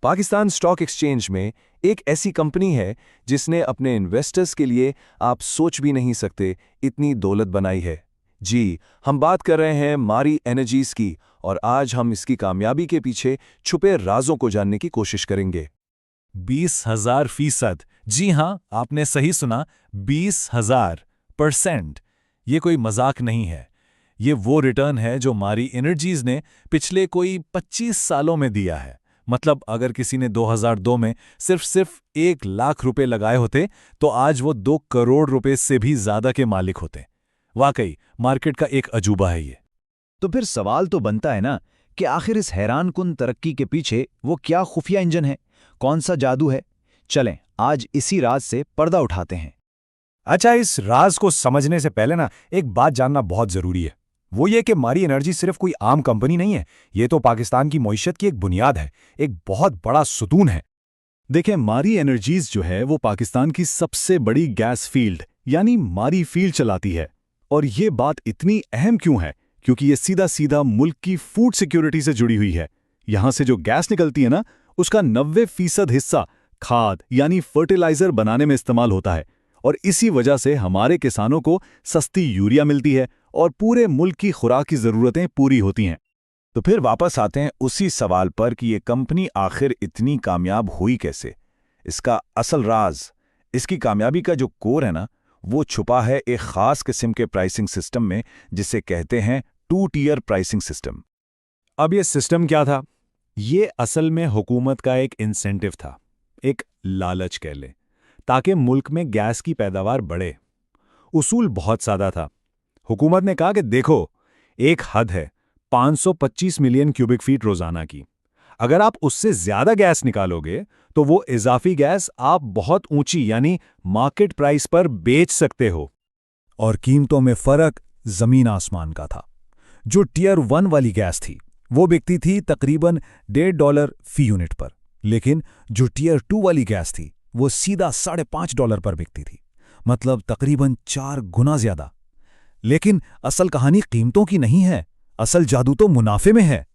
Pakistan stock exchange में एक ऐसी कंपनी है जिसने अपने इन्वेस्टर्स के लिए आप सोच भी नहीं सकते इतनी दौलत बनाई है। जी, हम बात कर रहे हैं मारी एनर्जीज की और आज हम इसकी कामयाबी के पीछे छुपे राजों को जानने की कोशिश करेंगे। 20,000%। जी हां, आपने सही सुना, 20,000%। ये कोई मजाक नहीं है। ये वो रिटर्न है जो मारी एनर्जीज ने पिछले कोई 25 सालों में दिया है। मतलब अगर किसी ने 2002 में सिर्फ 1 लाख रुपए लगाए होते तो आज वो 2 करोड़ रुपए से भी ज्यादा के मालिक होते। वाकई मार्केट का एक अजूबा है ये। तो फिर सवाल तो बनता है ना कि आखिर इस हैरानकुन तरक्की के पीछे वो क्या खुफिया इंजन है, कौन सा जादू है। चलें आज इसी राज से पर्दा उठाते हैं। अच्छा, इस राज को समझने से पहले ना एक बात जानना बहुत जरूरी है। वो ये कि मारी एनर्जी सिर्फ कोई आम कंपनी नहीं है। ये तो पाकिस्तान की मईशत की एक बुनियाद है, एक बहुत बड़ा सुतून है। देखें, मारी एनर्जीज जो है वो पाकिस्तान की सबसे बड़ी गैस फील्ड यानी मारी फील्ड चलाती है। और ये बात इतनी अहम क्यों है? क्योंकि ये सीधा सीधा मुल्क की फूड सिक्योरिटी से जुड़ी हुई है। यहां से जो गैस निकलती है ना, उसका 90% हिस्सा खाद यानी फर्टिलाइजर बनाने में इस्तेमाल होता है। और इसी वजह से हमारे किसानों को सस्ती यूरिया मिलती है और पूरे मुल्क की खुराक की जरूरतें पूरी होती हैं। तो फिर वापस आते हैं उसी सवाल पर कि ये कंपनी आखिर इतनी कामयाब हुई कैसे। इसका असल राज, इसकी कामयाबी का जो कोर है ना, वो छुपा है एक खास किस्म के प्राइसिंग सिस्टम में जिसे कहते हैं 2 टियर प्राइसिंग सिस्टम। अब ये सिस्टम क्या था? ये असल में हुकूमत का एक इंसेंटिव था, एक लालच कह लें, ताकि मुल्क में गैस की पैदावार बढ़े। उसूल बहुत सादा था। हुकूमत ने कहा कि देखो, एक हद है 525 मिलियन क्यूबिक फीट रोजाना की। अगर आप उससे ज्यादा गैस निकालोगे तो वो इजाफी गैस आप बहुत ऊंची यानी मार्केट प्राइस पर बेच सकते हो। और कीमतों में फर्क जमीन आसमान का था। जो टियर 1 वाली गैस थी वो बिकती थी तकरीबन $1.5 फी यूनिट पर, लेकिन जो टियर 2 वाली गैस थी वो सीधा $5.5 पर बिकती थी, मतलब तकरीबन 4 गुना ज्यादा। लेकिन असल कहानी कीमतों की नहीं है, असल जादू तो मुनाफे में है।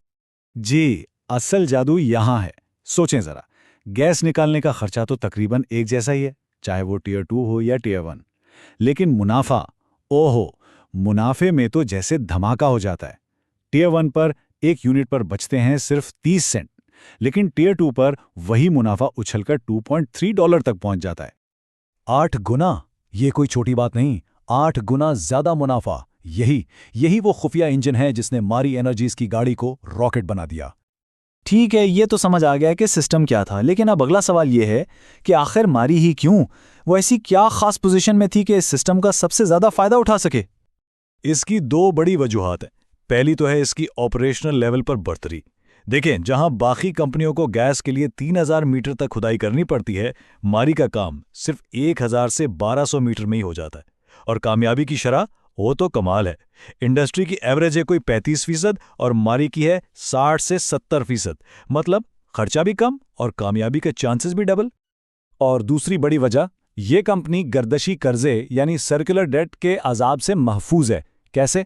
जी, असल जादू यहां है। सोचें जरा, गैस निकालने का खर्चा तो तकरीबन एक जैसा ही है, चाहे वो टियर 2 हो या टियर 1। लेकिन मुनाफा, ओहो, मुनाफे में तो जैसे धमाका हो जाता है। टियर 1 पर 1 यूनिट पर बचते हैं सिर्फ 30 सेंट, लेकिन टियर 2 पर वही मुनाफा उछलकर $2.3 तक पहुंच जाता है। 8 गुना, ये कोई छोटी बात नहीं, 8 गुना ज्यादा मुनाफा। यही वो खुफिया इंजन है जिसने मारी एनर्जीज की गाड़ी को रॉकेट बना दिया। ठीक है, ये तो समझ आ गया कि सिस्टम क्या था, लेकिन अब अगला सवाल ये है कि आखिर मारी ही क्यों? वो ऐसी क्या खास पोजीशन में थी कि इस सिस्टम का सबसे ज्यादा फायदा उठा सके? इसकी 2 बड़ी वजूहात हैं। पहली तो है इसकी ऑपरेशनल लेवल पर बढ़तरी। देखें, जहां बाकी कंपनियों को गैस के लिए 3000 मीटर तक खुदाई करनी पड़ती है, मारी का काम सिर्फ 1000 से 1200 मीटर में ही हो जाता है। और कामयाबी की शरह वो तो कमाल है। इंडस्ट्री की एवरेज है कोई 35% और मारी की है 60 से 70%। मतलब खर्चा भी कम और कामयाबी के चांसेस भी डबल। और दूसरी बड़ी वजह, ये कंपनी गर्दशी कर्जे यानी सर्कुलर डेट के अजाब से महफूज है। कैसे?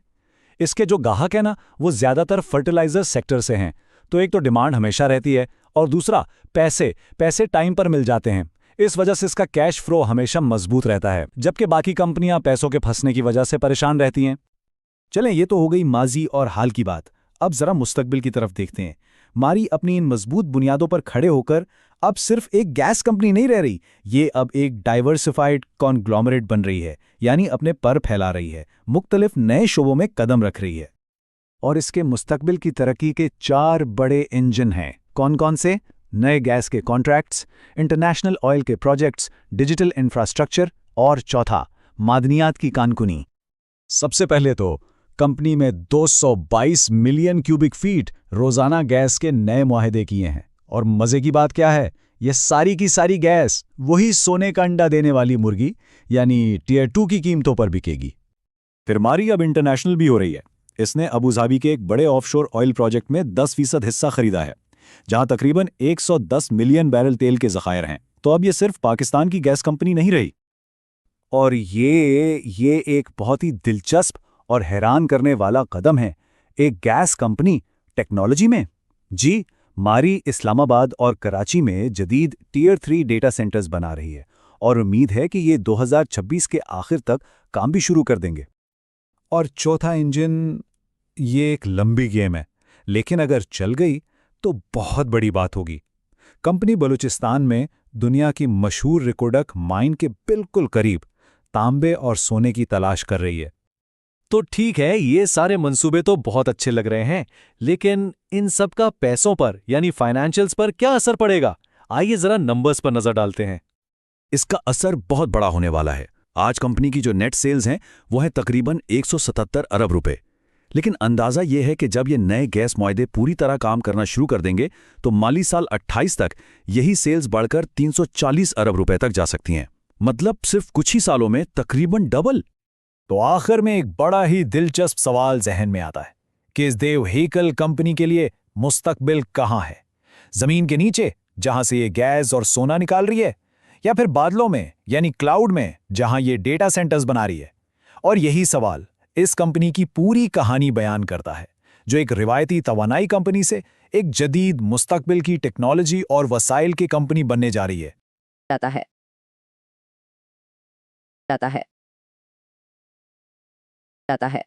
इसके जो ग्राहक है ना, वो ज्यादातर फर्टिलाइजर सेक्टर से हैं, तो एक तो डिमांड हमेशा रहती है और दूसरा पैसे टाइम पर मिल जाते हैं। इस वजह से इसका कैश फ्लो हमेशा मजबूत रहता है, जबकि बाकी कंपनियां पैसों के फंसने की वजह से परेशान रहती हैं। चलें, ये तो हो गई माजी और हाल की बात। अब जरा मुस्तकबिल की तरफ देखते हैं। मारी अपनी इन मजबूत बुनियादों पर खड़े होकर अब सिर्फ एक गैस कंपनी नहीं रह रही, ये अब एक डाइवर्सिफाइड कॉन्ग्लोमरेट बन रही है, यानी अपने पर फैला रही है, मुख्तलिफ नए शोबों में कदम रख रही है। और इसके मुस्तकबिल की तरक्की के 4 बड़े इंजन हैं। कौन कौन से? नए गैस के कॉन्ट्रैक्ट्स, इंटरनेशनल ऑयल के प्रोजेक्ट्स, डिजिटल इंफ्रास्ट्रक्चर और चौथा, मादनियात की कानकुनी। सबसे पहले तो कंपनी में 222 मिलियन क्यूबिक फीट रोजाना गैस के नए मुआहदे किए हैं। और मजे की बात क्या है, ये सारी की सारी गैस वही सोने का अंडा देने वाली मुर्गी यानी टियर 2 की कीमतों पर बिकेगी। फिर मारी अब इंटरनेशनल भी हो रही है। इसने अबू धाबी के एक बड़े ऑफशोर ऑयल प्रोजेक्ट में 10% हिस्सा खरीदा है, जहां तकरीबन 110 मिलियन बैरल तेल के ज़खायर हैं। तो अब ये सिर्फ पाकिस्तान की गैस कंपनी नहीं रही। और ये एक बहुत ही दिलचस्प और हैरान करने वाला कदम है। एक गैस कंपनी टेक्नोलॉजी में। जी, मारी इस्लामाबाद और कराची में जदीद टियर 3 डेटा सेंटर्स बना रही है और उम्मीद है कि ये 2026 के आखिर तक काम भी शुरू कर देंगे। और चौथा इंजन, ये एक लंबी गेम है, लेकिन अगर चल गई तो बहुत बड़ी बात होगी। कंपनी बलूचिस्तान में दुनिया की मशहूर रिकोडक माइन के बिल्कुल करीब तांबे और सोने की तलाश कर रही है। तो ठीक है, ये सारे मंसूबे तो बहुत अच्छे लग रहे हैं, लेकिन इन सब का पैसों पर यानी फाइनेंशियल्स पर क्या असर पड़ेगा? आइए जरा नंबर्स पर नजर डालते हैं। इसका असर बहुत बड़ा होने वाला है। आज कंपनी की जो नेट सेल्स हैं वो है तकरीबन 177 अरब रुपए। लेकिन अंदाजा ये है कि जब ये नए गैस मुआहदे पूरी तरह काम करना शुरू कर देंगे तो माली साल 28 तक यही सेल्स बढ़कर 340 अरब रुपए तक जा सकती हैं। मतलब सिर्फ कुछ ही सालों में तकरीबन डबल। तो आखिर में एक बड़ा ही दिलचस्प सवाल जहन में आता है कि इस देव हेकल कंपनी के लिए मुस्तकबिल कहाँ है? जमीन के नीचे जहां से ये गैस और सोना निकाल रही है, या फिर बादलों में यानी क्लाउड में जहां ये डेटा सेंटर्स बना रही है? और यही सवाल इस कंपनी की पूरी कहानी बयान करता है, जो एक रिवायती तवानाई कंपनी से एक जदीद मुस्तकबिल की टेक्नोलॉजी और वसाइल की कंपनी बनने जा रही है। जाता है जाता है जाता है